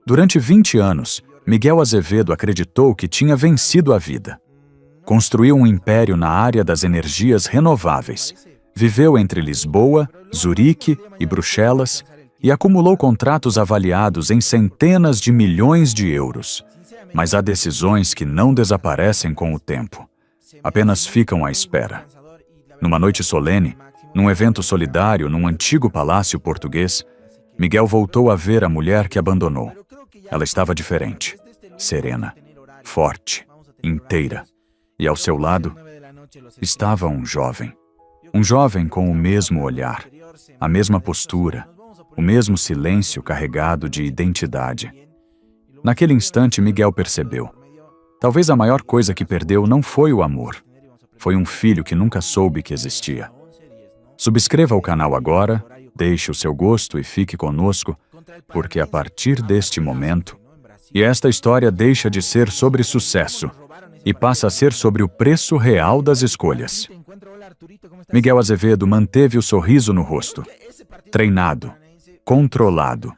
Durante 20 anos, Miguel Azevedo acreditou que tinha vencido a vida. Construiu um império na área das energias renováveis. Viveu entre Lisboa, Zurique e Bruxelas e acumulou contratos avaliados em centenas de milhões de euros. Mas há decisões que não desaparecem com o tempo. Apenas ficam à espera. Numa noite solene, num evento solidário num antigo palácio português, Miguel voltou a ver a mulher que abandonou. Ela estava diferente, serena, forte, inteira. E ao seu lado estava um jovem. Um jovem com o mesmo olhar, a mesma postura, o mesmo silêncio carregado de identidade. Naquele instante, Miguel percebeu. Talvez a maior coisa que perdeu não foi o amor. Foi um filho que nunca soube que existia. Subscreva o canal agora, deixe o seu gosto e fique conosco, porque a partir deste momento, e esta história deixa de ser sobre sucesso e passa a ser sobre o preço real das escolhas. Miguel Azevedo manteve o sorriso no rosto, treinado, controlado,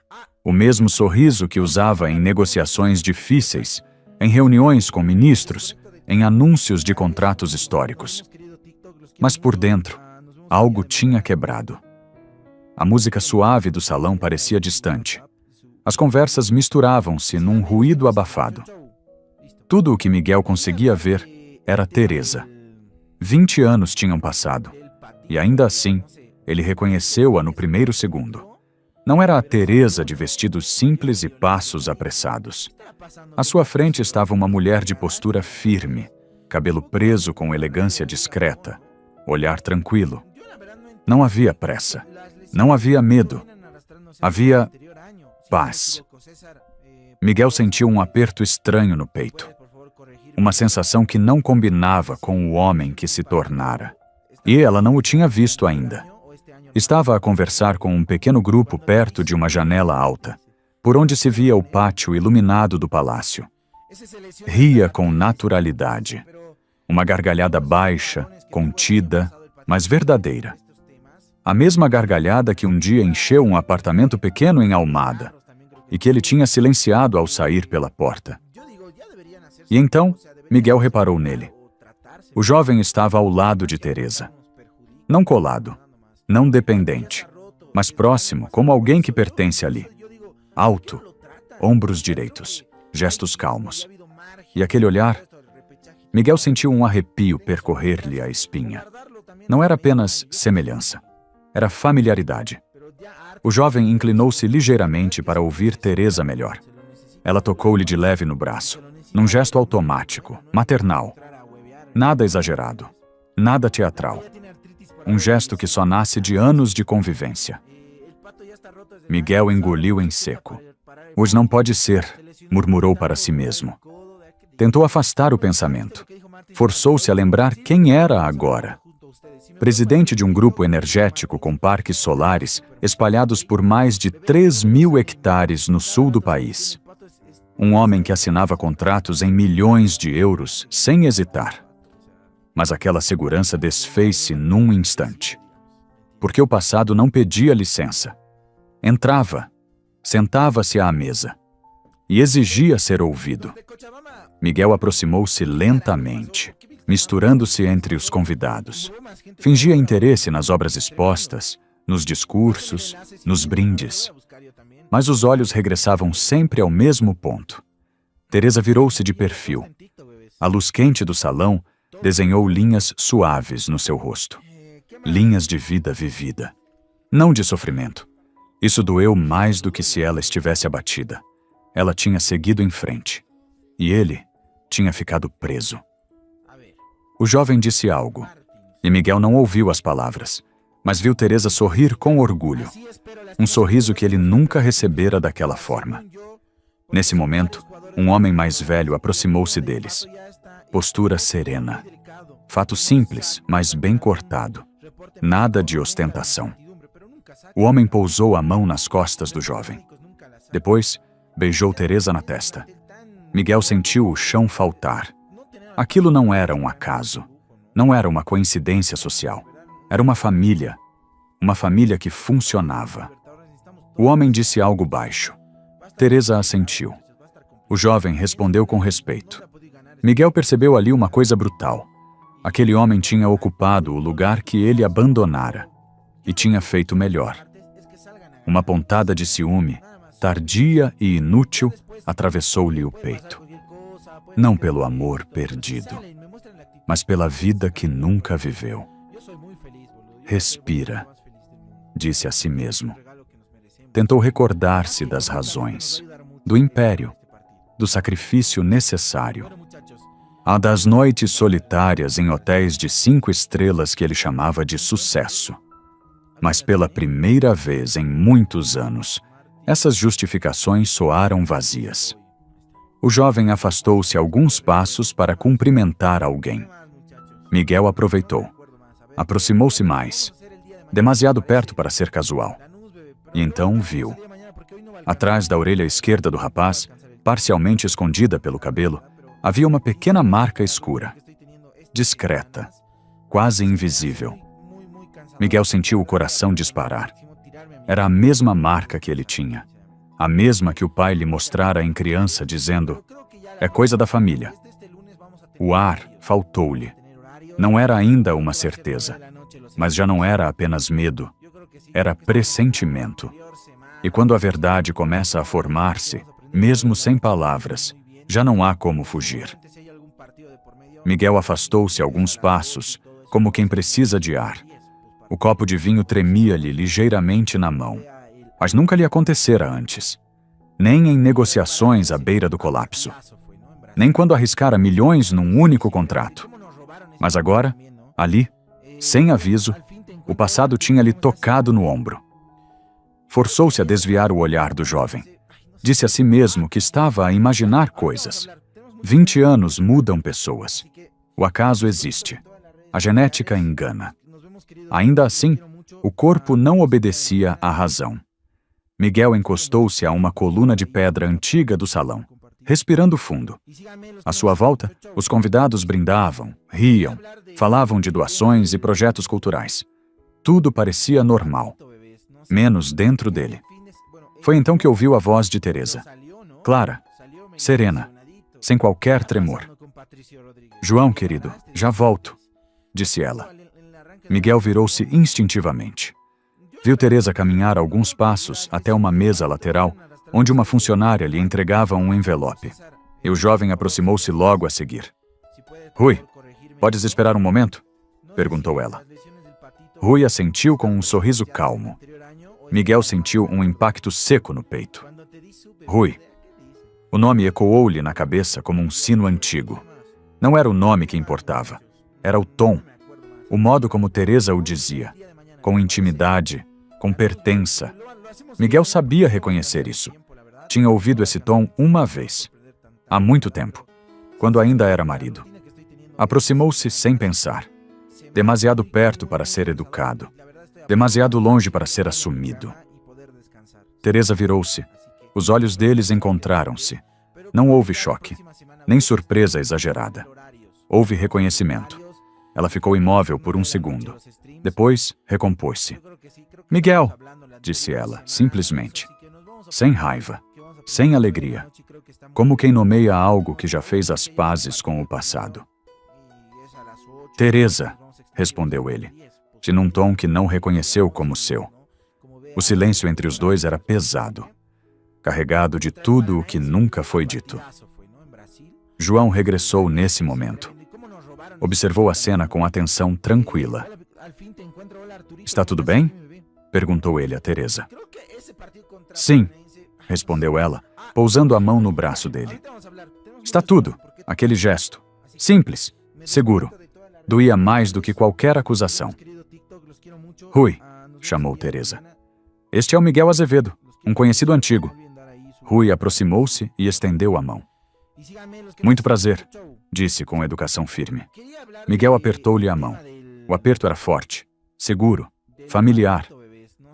o mesmo sorriso que usava em negociações difíceis, em reuniões com ministros, em anúncios de contratos históricos. Mas por dentro, algo tinha quebrado. A música suave do salão parecia distante. As conversas misturavam-se num ruído abafado. Tudo o que Miguel conseguia ver era Teresa. 20 anos tinham passado, e ainda assim, ele reconheceu-a no primeiro segundo. Não era a Teresa de vestidos simples e passos apressados. À sua frente estava uma mulher de postura firme, cabelo preso com elegância discreta, olhar tranquilo. Não havia pressa, não havia medo, havia paz. Miguel sentiu um aperto estranho no peito. Uma sensação que não combinava com o homem que se tornara. E ela não o tinha visto ainda. Estava a conversar com um pequeno grupo perto de uma janela alta, por onde se via o pátio iluminado do palácio. Ria com naturalidade. Uma gargalhada baixa, contida, mas verdadeira. A mesma gargalhada que um dia encheu um apartamento pequeno em Almada, e que ele tinha silenciado ao sair pela porta. E então, Miguel reparou nele. O jovem estava ao lado de Teresa. Não colado, não dependente, mas próximo, como alguém que pertence ali. Alto, ombros direitos, gestos calmos. E aquele olhar... Miguel sentiu um arrepio percorrer-lhe a espinha. Não era apenas semelhança, era familiaridade. O jovem inclinou-se ligeiramente para ouvir Teresa melhor. Ela tocou-lhe de leve no braço, num gesto automático, maternal. Nada exagerado, nada teatral. Um gesto que só nasce de anos de convivência. Miguel engoliu em seco. Hoje não pode ser, murmurou para si mesmo. Tentou afastar o pensamento. Forçou-se a lembrar quem era agora. Presidente de um grupo energético com parques solares espalhados por mais de 3.000 hectares no sul do país. Um homem que assinava contratos em milhões de euros sem hesitar. Mas aquela segurança desfez-se num instante. Porque o passado não pedia licença. Entrava, sentava-se à mesa e exigia ser ouvido. Miguel aproximou-se lentamente, misturando-se entre os convidados. Fingia interesse nas obras expostas, nos discursos, nos brindes. Mas os olhos regressavam sempre ao mesmo ponto. Teresa virou-se de perfil. A luz quente do salão desenhou linhas suaves no seu rosto. Linhas de vida vivida. Não de sofrimento. Isso doeu mais do que se ela estivesse abatida. Ela tinha seguido em frente. E ele tinha ficado preso. O jovem disse algo, e Miguel não ouviu as palavras, mas viu Teresa sorrir com orgulho. Um sorriso que ele nunca recebera daquela forma. Nesse momento, um homem mais velho aproximou-se deles. Postura serena. Fato simples, mas bem cortado. Nada de ostentação. O homem pousou a mão nas costas do jovem. Depois, beijou Teresa na testa. Miguel sentiu o chão faltar. Aquilo não era um acaso. Não era uma coincidência social. Era uma família que funcionava. O homem disse algo baixo. Teresa assentiu. O jovem respondeu com respeito. Miguel percebeu ali uma coisa brutal. Aquele homem tinha ocupado o lugar que ele abandonara e tinha feito melhor. Uma pontada de ciúme, tardia e inútil, atravessou-lhe o peito. Não pelo amor perdido, mas pela vida que nunca viveu. Respira, disse a si mesmo. Tentou recordar-se das razões, do império, do sacrifício necessário, a das noites solitárias em hotéis de 5 estrelas que ele chamava de sucesso. Mas pela primeira vez em muitos anos, essas justificações soaram vazias. O jovem afastou-se alguns passos para cumprimentar alguém. Miguel aproveitou. Aproximou-se mais, demasiado perto para ser casual. E então viu. Atrás da orelha esquerda do rapaz, parcialmente escondida pelo cabelo, havia uma pequena marca escura, discreta, quase invisível. Miguel sentiu o coração disparar. Era a mesma marca que ele tinha, a mesma que o pai lhe mostrara em criança, dizendo: "É coisa da família." O ar faltou-lhe. Não era ainda uma certeza, mas já não era apenas medo, era pressentimento. E quando a verdade começa a formar-se, mesmo sem palavras, já não há como fugir. Miguel afastou-se alguns passos, como quem precisa de ar. O copo de vinho tremia-lhe ligeiramente na mão, mas nunca lhe acontecera antes. Nem em negociações à beira do colapso. Nem quando arriscara milhões num único contrato. Mas agora, ali, sem aviso, o passado tinha-lhe tocado no ombro. Forçou-se a desviar o olhar do jovem. Disse a si mesmo que estava a imaginar coisas. 20 anos mudam pessoas. O acaso existe. A genética engana. Ainda assim, o corpo não obedecia à razão. Miguel encostou-se a uma coluna de pedra antiga do salão, respirando fundo. À sua volta, os convidados brindavam, riam, falavam de doações e projetos culturais. Tudo parecia normal, menos dentro dele. Foi então que ouviu a voz de Teresa. Clara, serena, sem qualquer tremor. "João, querido, já volto", disse ela. Miguel virou-se instintivamente. Viu Teresa caminhar alguns passos até uma mesa lateral, onde uma funcionária lhe entregava um envelope. E o jovem aproximou-se logo a seguir. "Rui, podes esperar um momento?" perguntou ela. Rui assentiu com um sorriso calmo. Miguel sentiu um impacto seco no peito. Rui. O nome ecoou-lhe na cabeça como um sino antigo. Não era o nome que importava. Era o tom. O modo como Teresa o dizia. Com intimidade, com pertença. Miguel sabia reconhecer isso. Tinha ouvido esse tom uma vez. Há muito tempo. Quando ainda era marido. Aproximou-se sem pensar. Demasiado perto para ser educado. Demasiado longe para ser assumido. Teresa virou-se. Os olhos deles encontraram-se. Não houve choque, nem surpresa exagerada. Houve reconhecimento. Ela ficou imóvel por um segundo. Depois, recompôs-se. "Miguel", disse ela, simplesmente. Sem raiva, sem alegria. Como quem nomeia algo que já fez as pazes com o passado. "Teresa", respondeu ele, de num tom que não reconheceu como seu. O silêncio entre os dois era pesado, carregado de tudo o que nunca foi dito. João regressou nesse momento. Observou a cena com atenção tranquila. "Está tudo bem?" perguntou ele a Teresa. "Sim", respondeu ela, pousando a mão no braço dele. "Está tudo", aquele gesto. Simples, seguro. Doía mais do que qualquer acusação. "Rui", chamou Teresa. "Este é o Miguel Azevedo, um conhecido antigo." Rui aproximou-se e estendeu a mão. "Muito prazer", disse com educação firme. Miguel apertou-lhe a mão. O aperto era forte, seguro, familiar,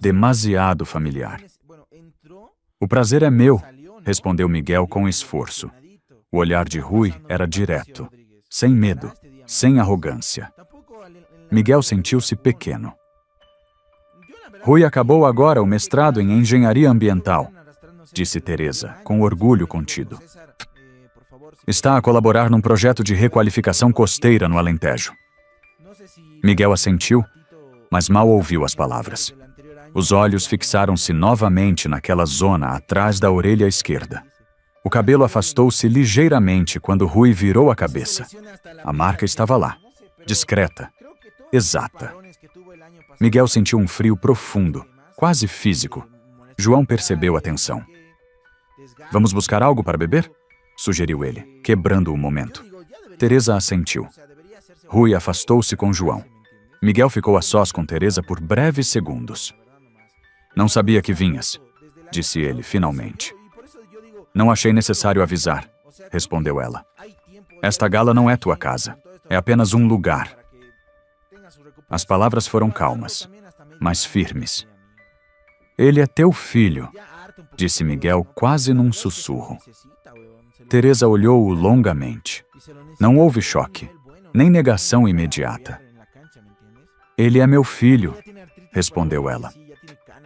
demasiado familiar. "O prazer é meu", respondeu Miguel com esforço. O olhar de Rui era direto, sem medo, sem arrogância. Miguel sentiu-se pequeno. "Rui acabou agora o mestrado em engenharia ambiental", disse Teresa, com orgulho contido. Está a colaborar num projeto de requalificação costeira no Alentejo. Miguel assentiu, mas mal ouviu as palavras. Os olhos fixaram-se novamente naquela zona atrás da orelha esquerda. O cabelo afastou-se ligeiramente quando Rui virou a cabeça. A marca estava lá, discreta, exata. Miguel sentiu um frio profundo, quase físico. João percebeu a tensão. Vamos buscar algo para beber? Sugeriu ele, quebrando o momento. Teresa assentiu. Rui afastou-se com João. Miguel ficou a sós com Teresa por breves segundos. Não sabia que vinhas, disse ele, finalmente. Não achei necessário avisar, respondeu ela. Esta gala não é tua casa, é apenas um lugar. As palavras foram calmas, mas firmes. Ele é teu filho, disse Miguel quase num sussurro. Teresa olhou-o longamente. Não houve choque, nem negação imediata. Ele é meu filho, respondeu ela.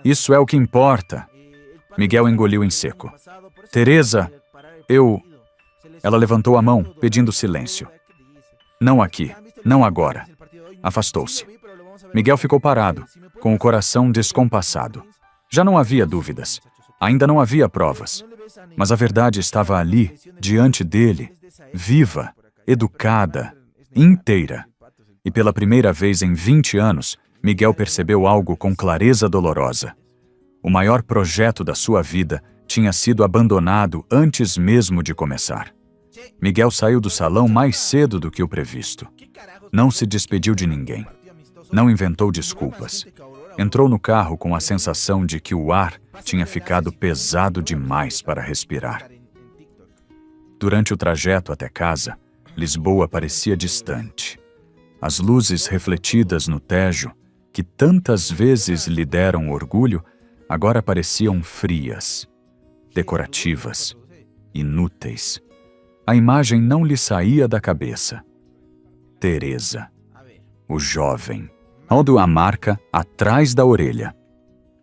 Isso é o que importa. Miguel engoliu em seco. Teresa, Ela levantou a mão, pedindo silêncio. Não aqui, não agora. Afastou-se. Miguel ficou parado, com o coração descompassado. Já não havia dúvidas. Ainda não havia provas. Mas a verdade estava ali, diante dele, viva, educada, inteira. E pela primeira vez em 20 anos, Miguel percebeu algo com clareza dolorosa. O maior projeto da sua vida tinha sido abandonado antes mesmo de começar. Miguel saiu do salão mais cedo do que o previsto. Não se despediu de ninguém. Não inventou desculpas. Entrou no carro com a sensação de que o ar tinha ficado pesado demais para respirar. Durante o trajeto até casa, Lisboa parecia distante. As luzes refletidas no Tejo, que tantas vezes lhe deram orgulho, agora pareciam frias, decorativas, inúteis. A imagem não lhe saía da cabeça. Teresa, o jovem, Aldo a marca atrás da orelha.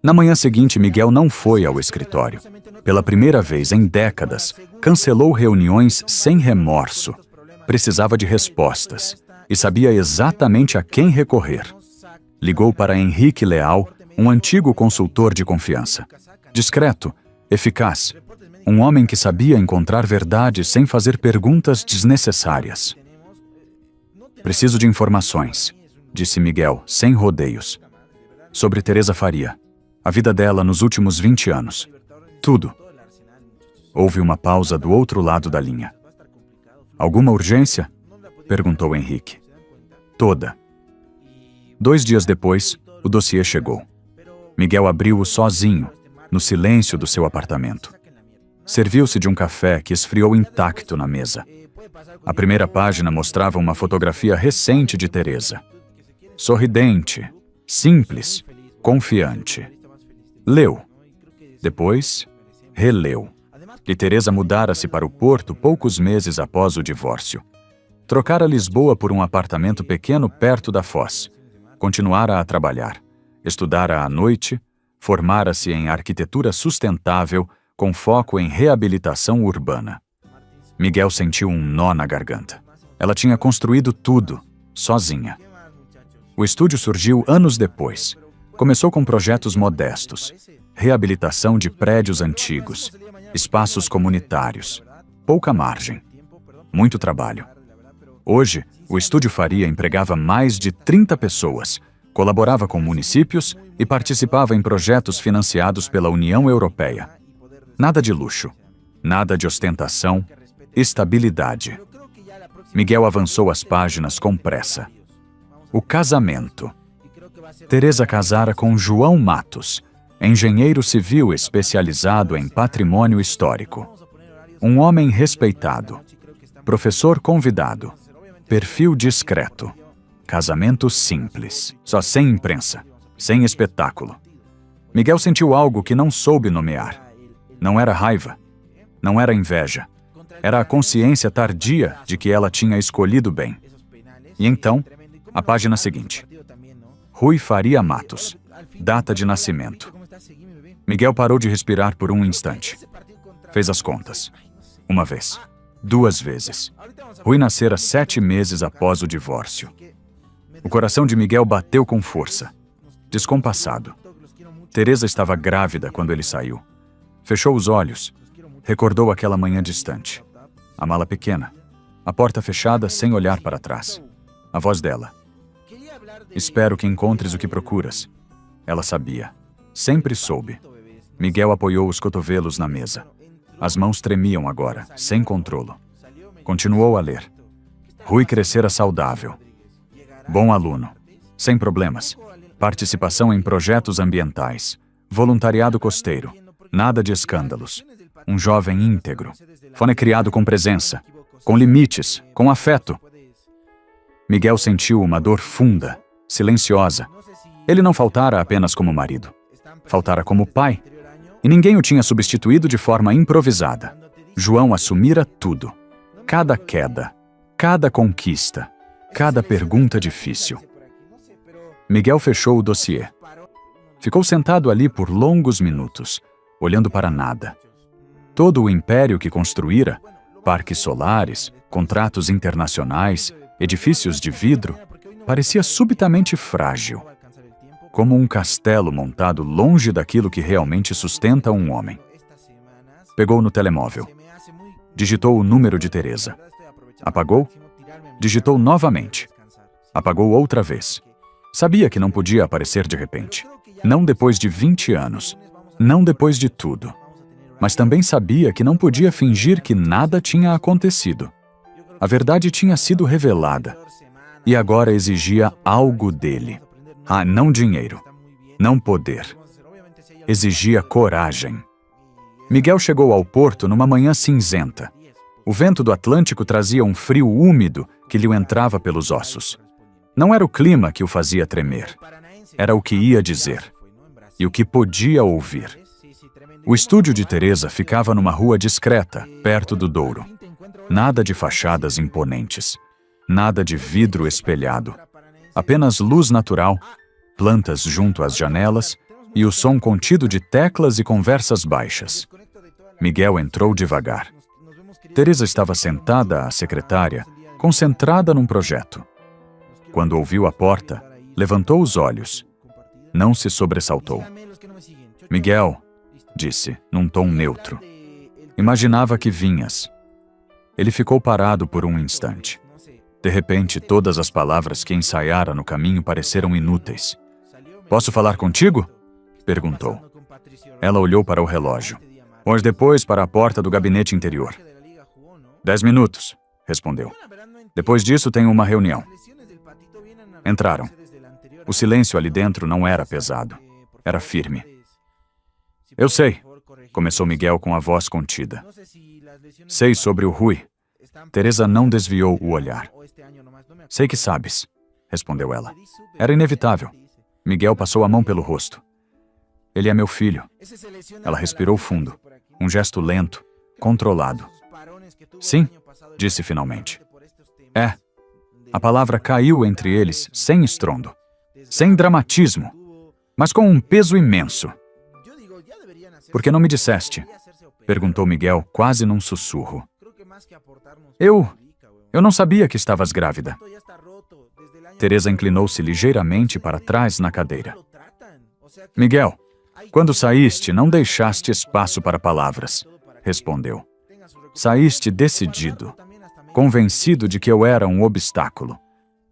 Na manhã seguinte, Miguel não foi ao escritório. Pela primeira vez em décadas, cancelou reuniões sem remorso. Precisava de respostas e sabia exatamente a quem recorrer. Ligou para Henrique Leal, um antigo consultor de confiança. Discreto, eficaz, um homem que sabia encontrar verdade sem fazer perguntas desnecessárias. Preciso de informações, disse Miguel, sem rodeios. Sobre Teresa Faria, a vida dela nos últimos 20 anos. Tudo. Houve uma pausa do outro lado da linha. Alguma urgência? Perguntou Henrique. Toda. 2 dias depois, o dossiê chegou. Miguel abriu-o sozinho, no silêncio do seu apartamento. Serviu-se de um café que esfriou intacto na mesa. A primeira página mostrava uma fotografia recente de Teresa. Sorridente, simples, confiante. Leu. Depois, releu. E Teresa mudara-se para o Porto poucos meses após o divórcio. Trocara Lisboa por um apartamento pequeno perto da Foz. Continuara a trabalhar. Estudara à noite, formara-se em arquitetura sustentável com foco em reabilitação urbana. Miguel sentiu um nó na garganta. Ela tinha construído tudo, sozinha. O estúdio surgiu anos depois. Começou com projetos modestos, reabilitação de prédios antigos, espaços comunitários, pouca margem, muito trabalho. Hoje, o Estúdio Faria empregava mais de 30 pessoas, colaborava com municípios e participava em projetos financiados pela União Europeia. Nada de luxo, nada de ostentação, estabilidade. Miguel avançou as páginas com pressa. O casamento. Teresa casara com João Matos, engenheiro civil especializado em patrimônio histórico. Um homem respeitado, professor convidado, perfil discreto, casamento simples, só sem imprensa, sem espetáculo. Miguel sentiu algo que não soube nomear. Não era raiva, não era inveja, era a consciência tardia de que ela tinha escolhido bem. E então, a página seguinte. Rui Faria Matos, data de nascimento, Miguel parou de respirar por um instante. Fez as contas. 1 vez. 2 vezes. Rui nascera 7 meses após o divórcio. O coração de Miguel bateu com força. Descompassado. Teresa estava grávida quando ele saiu. Fechou os olhos. Recordou aquela manhã distante. A mala pequena. A porta fechada sem olhar para trás. A voz dela. Espero que encontres o que procuras. Ela sabia. Sempre soube. Miguel apoiou os cotovelos na mesa. As mãos tremiam agora, sem controlo. Continuou a ler. Rui crescera saudável. Bom aluno. Sem problemas. Participação em projetos ambientais. Voluntariado costeiro. Nada de escândalos. Um jovem íntegro. Foi criado com presença. Com limites. Com afeto. Miguel sentiu uma dor funda, silenciosa. Ele não faltara apenas como marido. Faltara como pai. E ninguém o tinha substituído de forma improvisada. João assumira tudo. Cada queda, cada conquista, cada pergunta difícil. Miguel fechou o dossiê. Ficou sentado ali por longos minutos, olhando para nada. Todo o império que construíra, parques solares, contratos internacionais, edifícios de vidro, parecia subitamente frágil. Como um castelo montado longe daquilo que realmente sustenta um homem. Pegou no telemóvel. Digitou o número de Teresa. Apagou. Digitou novamente. Apagou outra vez. Sabia que não podia aparecer de repente. Não depois de 20 anos. Não depois de tudo. Mas também sabia que não podia fingir que nada tinha acontecido. A verdade tinha sido revelada. E agora exigia algo dele. Ah, não dinheiro. Não poder. Exigia coragem. Miguel chegou ao porto numa manhã cinzenta. O vento do Atlântico trazia um frio úmido que lhe entrava pelos ossos. Não era o clima que o fazia tremer. Era o que ia dizer. E o que podia ouvir. O estúdio de Teresa ficava numa rua discreta, perto do Douro. Nada de fachadas imponentes. Nada de vidro espelhado. Apenas luz natural, plantas junto às janelas e o som contido de teclas e conversas baixas. Miguel entrou devagar. Teresa estava sentada à secretária, concentrada num projeto. Quando ouviu a porta, levantou os olhos. Não se sobressaltou. Miguel, disse, num tom neutro. Imaginava que vinhas. Ele ficou parado por um instante. De repente, todas as palavras que ensaiara no caminho pareceram inúteis. Posso falar contigo? Perguntou. Ela olhou para o relógio. Hoje depois para a porta do gabinete interior. 10 minutos, respondeu. Depois disso tenho uma reunião. Entraram. O silêncio ali dentro não era pesado. Era firme. Eu sei, começou Miguel com a voz contida. Sei sobre o Rui. Teresa não desviou o olhar. Sei que sabes, respondeu ela. Era inevitável. Miguel passou a mão pelo rosto. Ele é meu filho. Ela respirou fundo. Um gesto lento, controlado. Sim, disse finalmente. É. A palavra caiu entre eles sem estrondo. Sem dramatismo. Mas com um peso imenso. Por que não me disseste? Perguntou Miguel, quase num sussurro. Eu não sabia que estavas grávida. Teresa inclinou-se ligeiramente para trás na cadeira. Miguel, quando saíste, não deixaste espaço para palavras, respondeu. Saíste decidido, convencido de que eu era um obstáculo.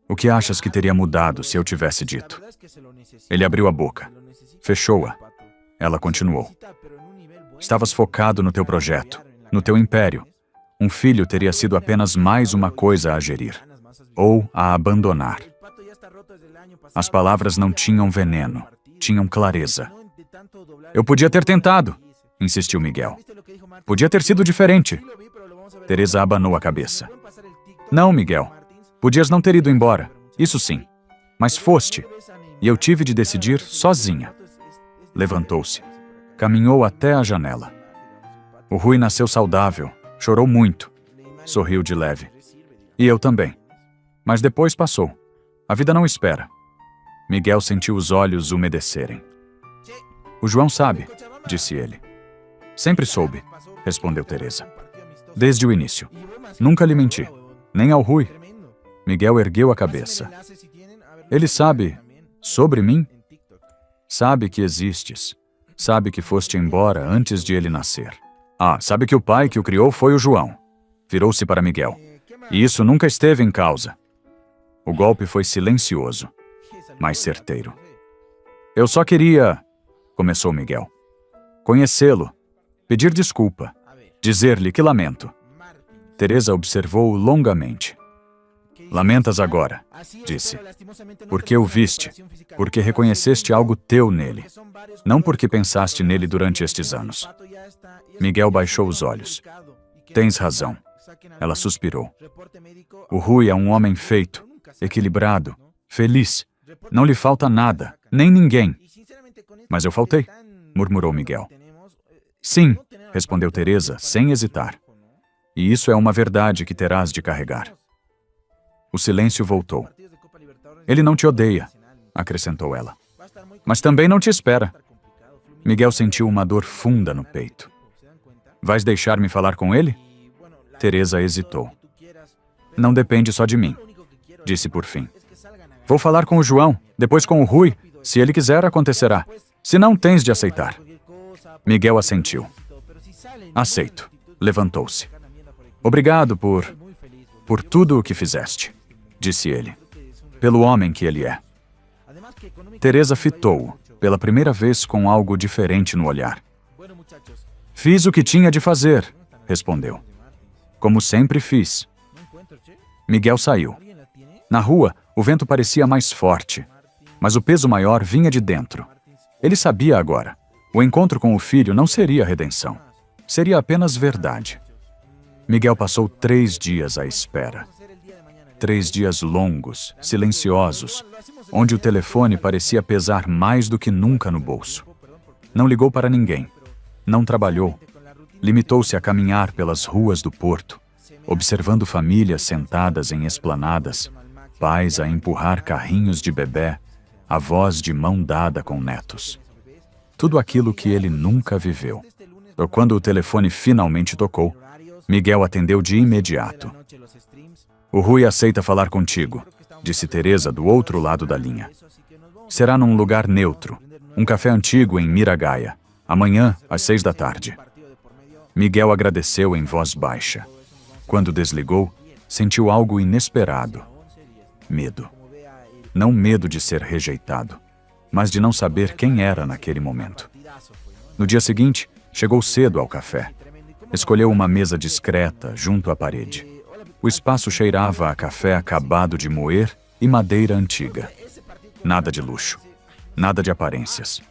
O que achas que teria mudado se eu tivesse dito? Ele abriu a boca. Fechou-a. Ela continuou. Estavas focado no teu projeto, no teu império. Um filho teria sido apenas mais uma coisa a gerir, ou a abandonar. As palavras não tinham veneno, tinham clareza. Eu podia ter tentado, insistiu Miguel. Podia ter sido diferente. Teresa abanou a cabeça. Não, Miguel. Podias não ter ido embora, isso sim. Mas foste, e eu tive de decidir sozinha. Levantou-se. Caminhou até a janela. O Rui nasceu saudável, chorou muito. Sorriu de leve. E eu também. Mas depois passou. A vida não espera. Miguel sentiu os olhos umedecerem. O João sabe, disse ele. Sempre soube, respondeu Teresa. Desde o início. Nunca lhe menti. Nem ao Rui. Miguel ergueu a cabeça. Ele sabe sobre mim? Sabe que existes. Sabe que foste embora antes de ele nascer. Sabe que o pai que o criou foi o João. Virou-se para Miguel. E isso nunca esteve em causa. O golpe foi silencioso, mas certeiro. Eu só queria... Começou Miguel. Conhecê-lo. Pedir desculpa. Dizer-lhe que lamento. Teresa observou-o longamente. Lamentas agora, disse. Porque o viste. Porque reconheceste algo teu nele. Não porque pensaste nele durante estes anos. Miguel baixou os olhos. Tens razão. Ela suspirou. O Rui é um homem feito, equilibrado, feliz. Não lhe falta nada, nem ninguém. Mas eu faltei, murmurou Miguel. Sim, respondeu Teresa, sem hesitar. E isso é uma verdade que terás de carregar. O silêncio voltou. Ele não te odeia, acrescentou ela. Mas também não te espera. Miguel sentiu uma dor funda no peito. Vais deixar-me falar com ele? Teresa hesitou. Não depende só de mim, disse por fim. Vou falar com o João, depois com o Rui. Se ele quiser, acontecerá. Se não, tens de aceitar. Miguel assentiu. Aceito. Levantou-se. Obrigado por tudo o que fizeste, disse ele. Pelo homem que ele é. Teresa fitou-o, pela primeira vez com algo diferente no olhar. Fiz o que tinha de fazer, respondeu. Como sempre fiz. Miguel saiu. Na rua, o vento parecia mais forte, mas o peso maior vinha de dentro. Ele sabia agora. O encontro com o filho não seria redenção. Seria apenas verdade. Miguel passou 3 dias à espera. 3 dias longos, silenciosos, onde o telefone parecia pesar mais do que nunca no bolso. Não ligou para ninguém. Não trabalhou. Limitou-se a caminhar pelas ruas do porto, observando famílias sentadas em esplanadas, pais a empurrar carrinhos de bebé, avós de mão dada com netos. Tudo aquilo que ele nunca viveu. Quando o telefone finalmente tocou, Miguel atendeu de imediato. O Rui aceita falar contigo, disse Teresa do outro lado da linha. Será num lugar neutro, um café antigo em Miragaia, amanhã às 6 da tarde. Miguel agradeceu em voz baixa. Quando desligou, sentiu algo inesperado. Medo. Não medo de ser rejeitado, mas de não saber quem era naquele momento. No dia seguinte, chegou cedo ao café. Escolheu uma mesa discreta junto à parede. O espaço cheirava a café acabado de moer e madeira antiga. Nada de luxo. Nada de aparências.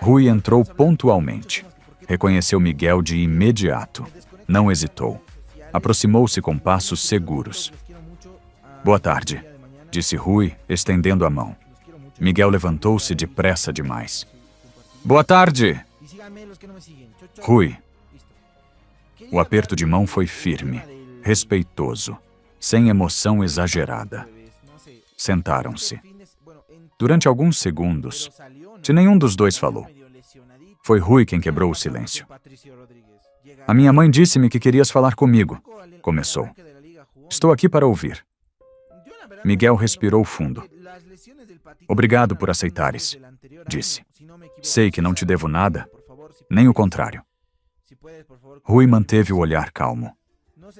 Rui entrou pontualmente. Reconheceu Miguel de imediato. Não hesitou. Aproximou-se com passos seguros. Boa tarde, disse Rui, estendendo a mão. Miguel levantou-se depressa demais. Boa tarde! Rui. O aperto de mão foi firme, respeitoso, sem emoção exagerada. Sentaram-se. Durante alguns segundos, de nenhum dos dois falou. Foi Rui quem quebrou o silêncio. A minha mãe disse-me que querias falar comigo, começou. Estou aqui para ouvir. Miguel respirou fundo. Obrigado por aceitares, disse. Sei que não te devo nada, nem o contrário. Rui manteve o olhar calmo.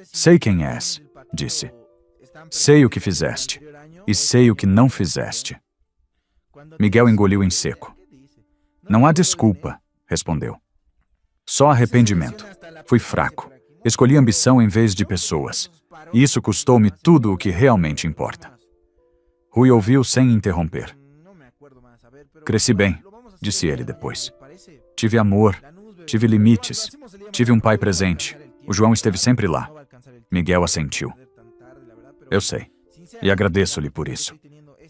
Sei quem és, disse. Sei o que fizeste, e sei o que não fizeste. Miguel engoliu em seco. Não há desculpa, respondeu. Só arrependimento. Fui fraco. Escolhi ambição em vez de pessoas. E isso custou-me tudo o que realmente importa. Rui ouviu sem interromper. Cresci bem, disse ele depois. Tive amor, tive limites, tive um pai presente. O João esteve sempre lá. Miguel assentiu. Eu sei, e agradeço-lhe por isso,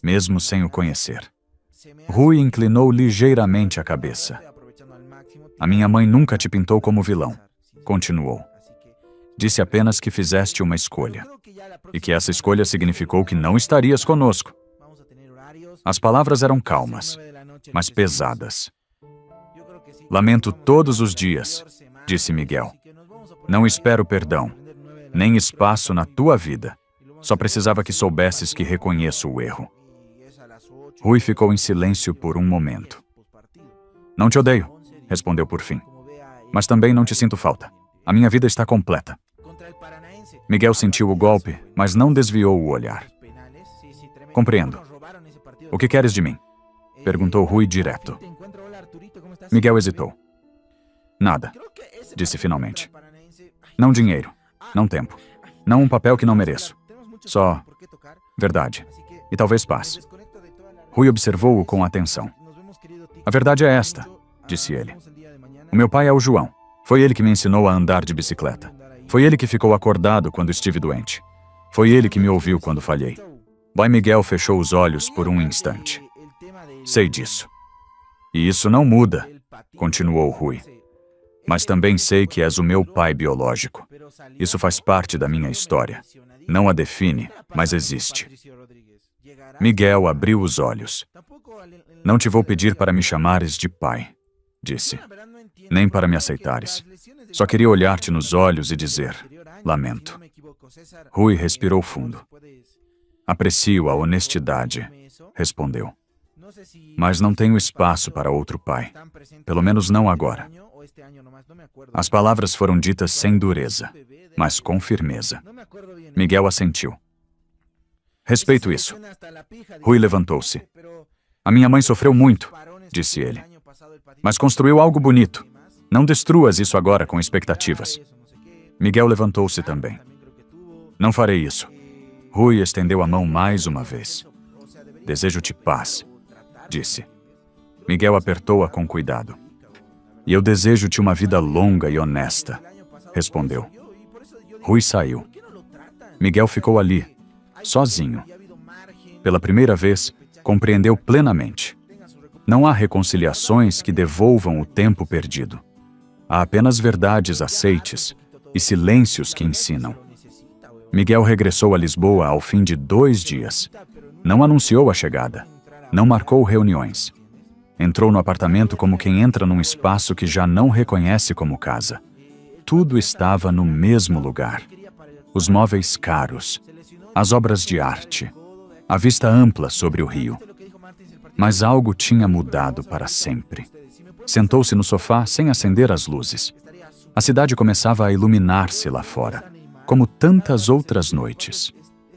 mesmo sem o conhecer. Rui inclinou ligeiramente a cabeça. A minha mãe nunca te pintou como vilão, continuou. Disse apenas que fizeste uma escolha, e que essa escolha significou que não estarias conosco. As palavras eram calmas, mas pesadas. Lamento todos os dias, disse Miguel. Não espero perdão, nem espaço na tua vida. Só precisava que soubesses que reconheço o erro. Rui ficou em silêncio por um momento. Não te odeio, respondeu por fim. Mas também não te sinto falta. A minha vida está completa. Miguel sentiu o golpe, mas não desviou o olhar. Compreendo. O que queres de mim? Perguntou Rui direto. Miguel hesitou. Nada, disse finalmente. Não dinheiro, não tempo, não um papel que não mereço. Só verdade e talvez paz. Rui observou-o com atenção. A verdade é esta, disse ele. O meu pai é o João. Foi ele que me ensinou a andar de bicicleta. Foi ele que ficou acordado quando estive doente. Foi ele que me ouviu quando falhei. Pai Miguel fechou os olhos por um instante. Sei disso. E isso não muda, continuou Rui. Mas também sei que és o meu pai biológico. Isso faz parte da minha história. Não a define, mas existe. Miguel abriu os olhos. Não te vou pedir para me chamares de pai, disse. Nem para me aceitares. Só queria olhar-te nos olhos e dizer, lamento. Rui respirou fundo. Aprecio a honestidade, respondeu. Mas não tenho espaço para outro pai. Pelo menos não agora. As palavras foram ditas sem dureza, mas com firmeza. Miguel assentiu. Respeito isso. Rui levantou-se. A minha mãe sofreu muito, disse ele. Mas construiu algo bonito. Não destruas isso agora com expectativas. Miguel levantou-se também. Não farei isso. Rui estendeu a mão mais uma vez. Desejo-te paz, disse. Miguel apertou-a com cuidado. E eu desejo-te uma vida longa e honesta, respondeu. Rui saiu. Miguel ficou ali, sozinho. Pela primeira vez, compreendeu plenamente. Não há reconciliações que devolvam o tempo perdido. Há apenas verdades aceites e silêncios que ensinam. Miguel regressou a Lisboa ao fim de 2 dias. Não anunciou a chegada. Não marcou reuniões. Entrou no apartamento como quem entra num espaço que já não reconhece como casa. Tudo estava no mesmo lugar. Os móveis caros, as obras de arte, a vista ampla sobre o rio. Mas algo tinha mudado para sempre. Sentou-se no sofá sem acender as luzes. A cidade começava a iluminar-se lá fora, como tantas outras noites.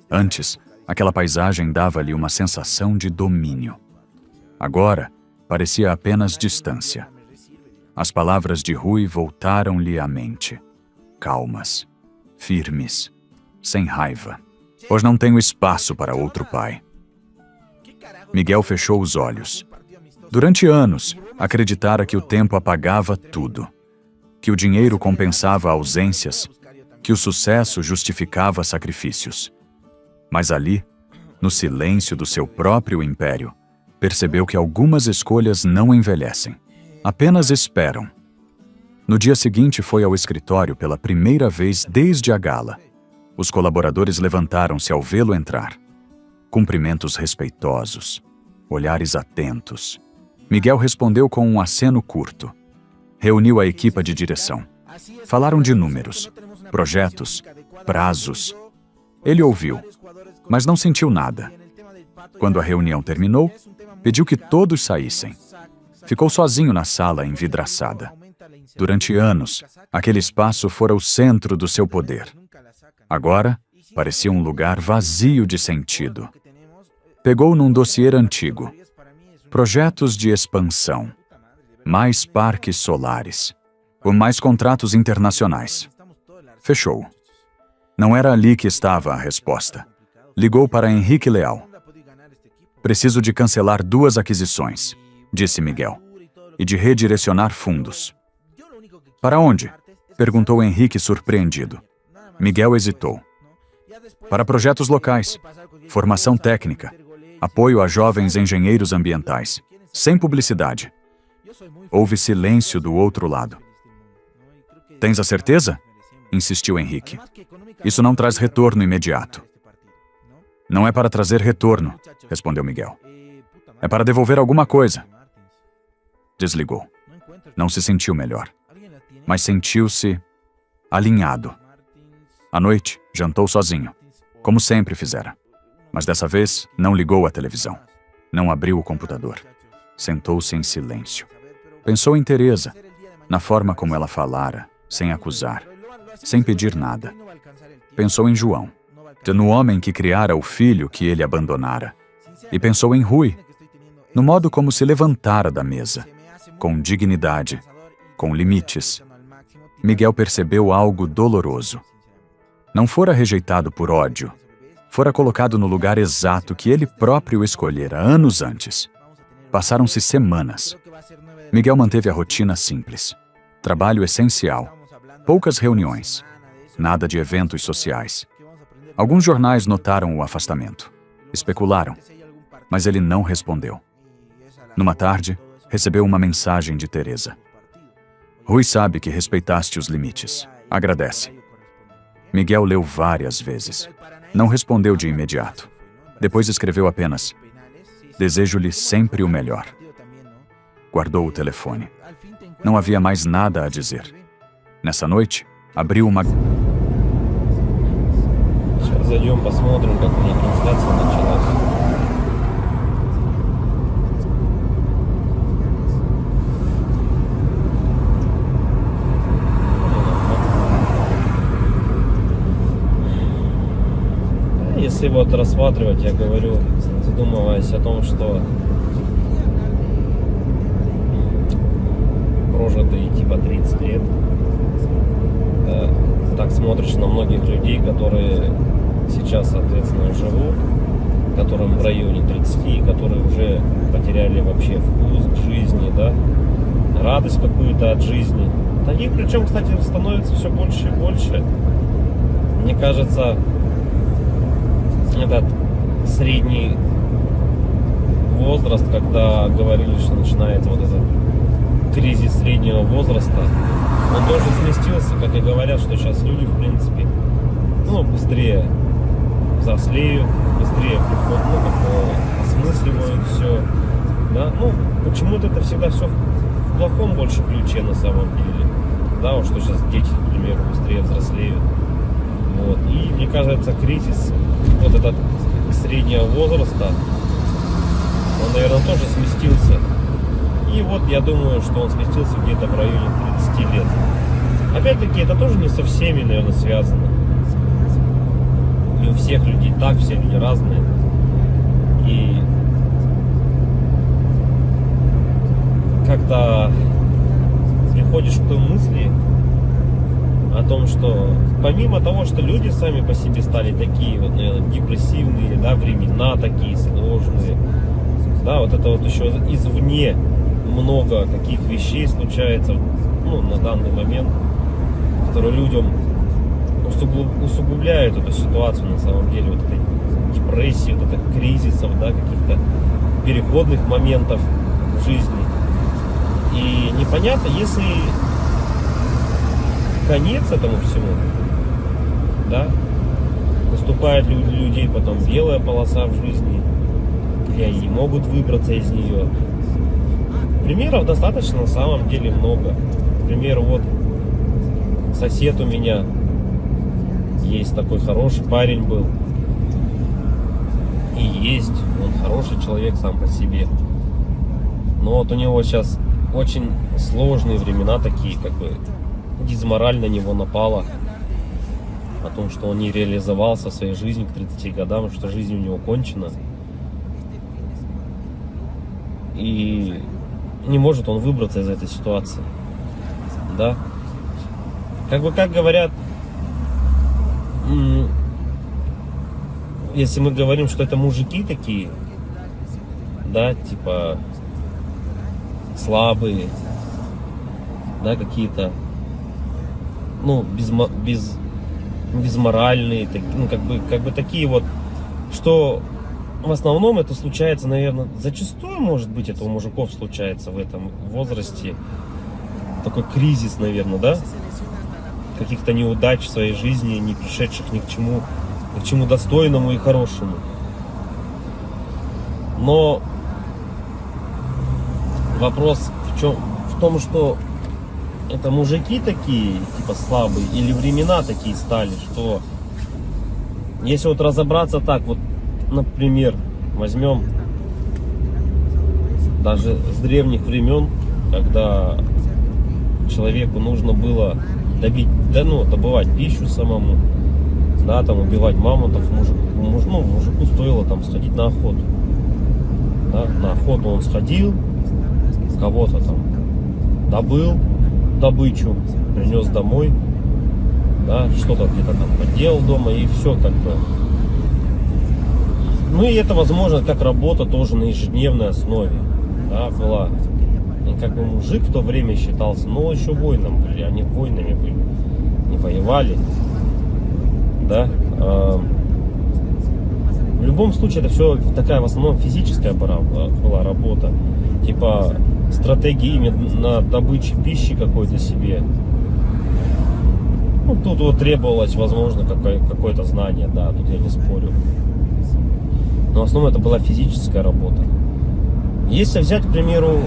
Antes, aquela paisagem dava-lhe uma sensação de domínio. Agora, parecia apenas distância. As palavras de Rui voltaram-lhe à mente. Calmas, firmes, sem raiva. Pois não tenho espaço para outro pai. Miguel fechou os olhos. Durante anos, acreditara que o tempo apagava tudo. Que o dinheiro compensava ausências. Que o sucesso justificava sacrifícios. Mas ali, no silêncio do seu próprio império, percebeu que algumas escolhas não envelhecem. Apenas esperam. No dia seguinte foi ao escritório pela primeira vez desde a gala. Os colaboradores levantaram-se ao vê-lo entrar. Cumprimentos respeitosos, olhares atentos. Miguel respondeu com um aceno curto. Reuniu a equipa de direção. Falaram de números, projetos, prazos. Ele ouviu, mas não sentiu nada. Quando a reunião terminou, pediu que todos saíssem. Ficou sozinho na sala envidraçada. Durante anos, aquele espaço fora o centro do seu poder. Agora, parecia um lugar vazio de sentido. Pegou num dossiê antigo. Projetos de expansão. Mais parques solares. Ou mais contratos internacionais. Fechou. Não era ali que estava a resposta. Ligou para Henrique Leal. Preciso de cancelar 2 aquisições, disse Miguel, e de redirecionar fundos. Para onde? Perguntou Henrique surpreendido. Miguel hesitou. Para projetos locais, formação técnica, apoio a jovens engenheiros ambientais, sem publicidade. Houve silêncio do outro lado. Tens a certeza? Insistiu Henrique. Isso não traz retorno imediato. Não é para trazer retorno, respondeu Miguel. É para devolver alguma coisa. Desligou. Não se sentiu melhor, mas sentiu-se alinhado. À noite, jantou sozinho, como sempre fizera. Mas dessa vez, não ligou a televisão. Não abriu o computador. Sentou-se em silêncio. Pensou em Teresa, na forma como ela falara, sem acusar, sem pedir nada. Pensou em João, no homem que criara o filho que ele abandonara. E pensou em Rui, no modo como se levantara da mesa, com dignidade, com limites. Miguel percebeu algo doloroso. Não fora rejeitado por ódio, fora colocado no lugar exato que ele próprio escolhera anos antes. Passaram-se semanas. Miguel manteve a rotina simples. Trabalho essencial. Poucas reuniões. Nada de eventos sociais. Alguns jornais notaram o afastamento. Especularam. Mas ele não respondeu. Numa tarde, recebeu uma mensagem de Teresa. Rui sabe que respeitaste os limites. Agradece. Miguel leu várias vezes. Não respondeu de imediato. Depois escreveu apenas: desejo-lhe sempre o melhor. Guardou o telefone. Não havia mais nada a dizer. Nessa noite, abriu uma... Сейчас зайдем, посмотрим, как у них трансляция началась. Если вот рассматривать, я говорю, задумываясь о том, что прожитые типа 30 лет, так смотришь на многих людей, которые сейчас, соответственно, живут, которым в районе 30, которые уже потеряли вообще вкус к жизни, да, радость какую-то от жизни. Таких, причем, кстати, становится все больше и больше. Мне кажется, этот средний возраст, когда говорили, что начинается вот этот кризис среднего возраста, он тоже сместился, как и говорят, что сейчас люди, в принципе, быстрее взрослеют, быстрее осмысливают все, да, почему-то это всегда все в плохом больше ключе на самом деле, да, вот что сейчас дети, к примеру, быстрее взрослеют, вот, и мне кажется, кризис вот этот среднего возраста, он, наверное, тоже сместился. И вот я думаю, что он сместился где-то в районе 30 лет. Опять-таки, это тоже не со всеми, наверное, связано. Не у всех людей так, все люди разные. И когда приходишь к той мысли о том, что помимо того, что люди сами по себе стали такие вот, наверное, депрессивные, да, времена такие сложные, да, вот это вот еще извне много каких вещей случается, на данный момент, которые людям усугубляют эту ситуацию на самом деле, вот этой депрессии, вот этих кризисов, да, каких-то переходных моментов в жизни. И непонятно, если конец этому всему, да, наступает у людей потом белая полоса в жизни, и они не могут выбраться из нее. Примеров достаточно на самом деле много. К примеру, вот сосед у меня есть такой хороший парень был. И есть, он хороший человек сам по себе. Но вот у него сейчас очень сложные времена такие, как бы дизмораль на него напала. О том, что он не реализовался в своей жизни к 30 годам, что жизнь у него кончена. И не может он выбраться из этой ситуации. Да? Как говорят, если мы говорим, что это мужики такие, да, типа слабые, да, какие-то, безморальные, как бы такие вот, что в основном это случается, наверное, зачастую, может быть, это у мужиков случается в этом возрасте, такой кризис, наверное, да, каких-то неудач в своей жизни, не пришедших ни к чему достойному и хорошему. Но вопрос в том, что это мужики такие, типа слабые, или времена такие стали, что если вот разобраться так, вот, например, возьмем даже с древних времен, когда человеку нужно было добывать пищу самому, да, там убивать мамонтов, мужику стоило там сходить на охоту. Да, на охоту он сходил, кого-то там добыл добычу, принес домой, да, что-то где-то там поделал дома, и все как бы. Ну и это, возможно, как работа тоже на ежедневной основе, да, была. И как бы мужик в то время считался, но еще воином были, они воинами были, не воевали, да. В любом случае это все такая в основном физическая была работа, типа стратегии именно добычи пищи какой-то себе. Ну, тут вот требовалось, возможно, какое-то знание, да, тут я не спорю. Но в основном это была физическая работа. Если взять, к примеру,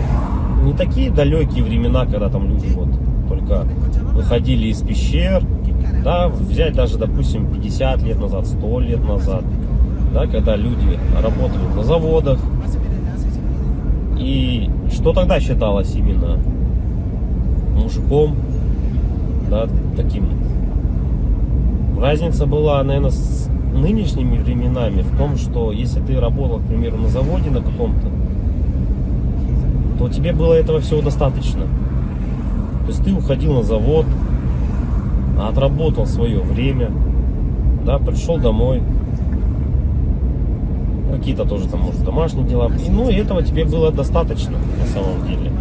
не такие далекие времена, когда там люди вот только выходили из пещер, да, взять даже, допустим, 50 лет назад, 100 лет назад, да, когда люди работали на заводах, и что тогда считалось именно мужиком, да, таким. Разница была, наверное, с нынешними временами в том, что если ты работал, к примеру, на заводе на каком-то, то тебе было этого всего достаточно. То есть ты уходил на завод, отработал свое время, да, пришел домой, какие-то тоже там, может, домашние дела, и этого тебе было достаточно на самом деле.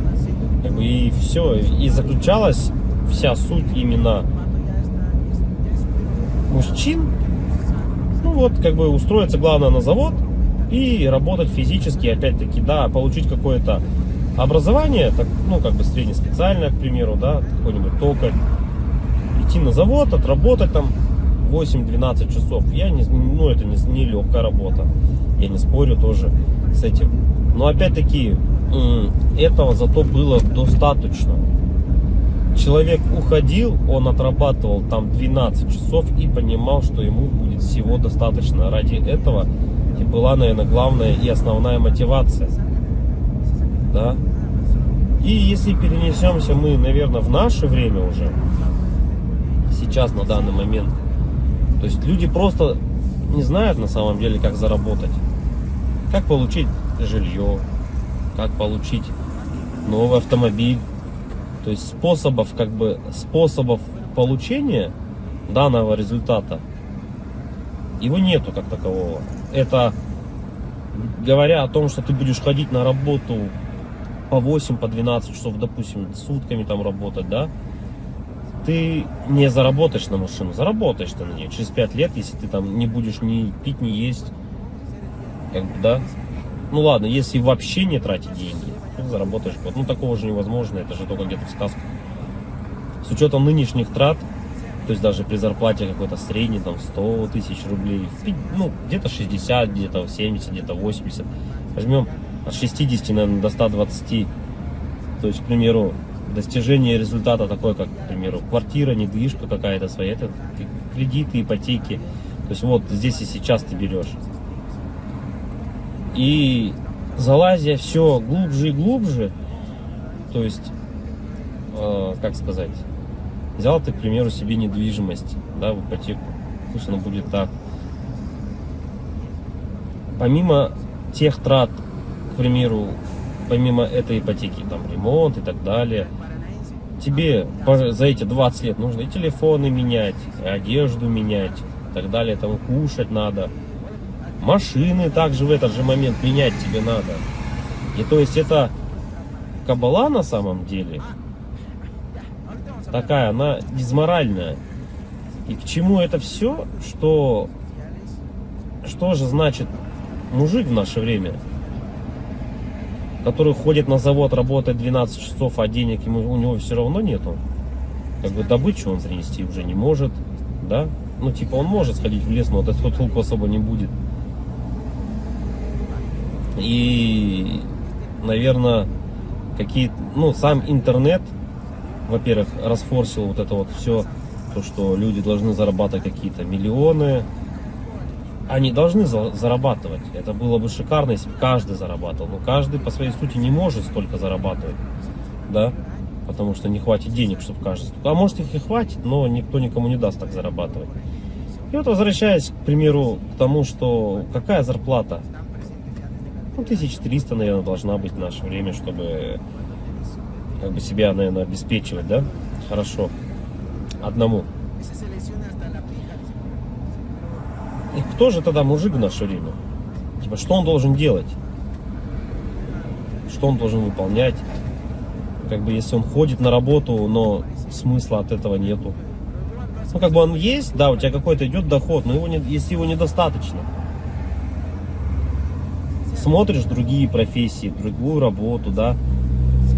Как бы и все, и заключалась вся суть именно мужчин, ну вот, как бы устроиться, главное, на завод и работать физически, опять-таки, да, получить какое-то образование, так, ну, как бы среднеспециальное, к примеру, да, какой-нибудь токарь, идти на завод, отработать там 8-12 часов, это не легкая работа, я не спорю тоже с этим, но опять-таки этого зато было достаточно. Человек уходил, он отрабатывал там 12 часов и понимал, что ему будет всего достаточно. Ради этого и была, наверное, главная и основная мотивация. Да? И если перенесемся мы, наверное, в наше время уже, сейчас, на данный момент, то есть люди просто не знают на самом деле, как заработать, как получить жилье, как получить новый автомобиль. То есть способов получения данного результата его нету как такового. Это говоря о том, что ты будешь ходить на работу по 8, по 12 часов, допустим, сутками там работать, да, ты не заработаешь на машину, заработаешь ты на нее через 5 лет, если ты там не будешь ни пить, ни есть, как бы, да. Ну ладно, если вообще не тратить деньги, ты заработаешь год. Ну такого же невозможно, это же только где-то в сказках. С учетом нынешних трат, то есть даже при зарплате какой-то средней, там 100 тысяч рублей, ну где-то 60, где-то 70, где-то 80. Возьмем от 60, наверное, до 120. То есть, к примеру, достижение результата такой, как, к примеру, квартира, недвижка какая-то своя, это кредиты, ипотеки. То есть вот здесь и сейчас ты берешь. И залазя все глубже и глубже, то есть, как сказать, взял ты, к примеру, себе недвижимость, да, в ипотеку, пусть она будет так. Помимо тех трат, к примеру, помимо этой ипотеки, там, ремонт и так далее, тебе за эти 20 лет нужно и телефоны менять, и одежду менять, и так далее, там, кушать надо. Машины также в этот же момент менять тебе надо. И то есть это кабала на самом деле такая, она дизморальная. И к чему это все? Что же значит мужик в наше время, который ходит на завод, работает 12 часов, а денег у него все равно нету. Как бы добычу он принести уже не может, да? Ну типа он может сходить в лес, но от этого толку особо не будет. И, наверное, сам интернет во-первых, расфорсил вот это вот все, то, что люди должны зарабатывать какие-то миллионы. Они должны зарабатывать. Это было бы шикарно, если бы каждый зарабатывал. Но каждый по своей сути не может столько зарабатывать, да, потому что не хватит денег, чтобы каждый. А может их и хватит, но никто никому не даст так зарабатывать. И вот возвращаясь, к примеру, к тому, что какая зарплата? Ну, 1300, наверное, должна быть в наше время, чтобы как бы себя, наверное, обеспечивать, да? Хорошо. Одному. И кто же тогда мужик в наше время? Типа, что он должен делать? Что он должен выполнять? Как бы, если он ходит на работу, но смысла от этого нету. Ну, как бы он есть, да, у тебя какой-то идет доход, но если его недостаточно. Смотришь другие профессии, другую работу, да,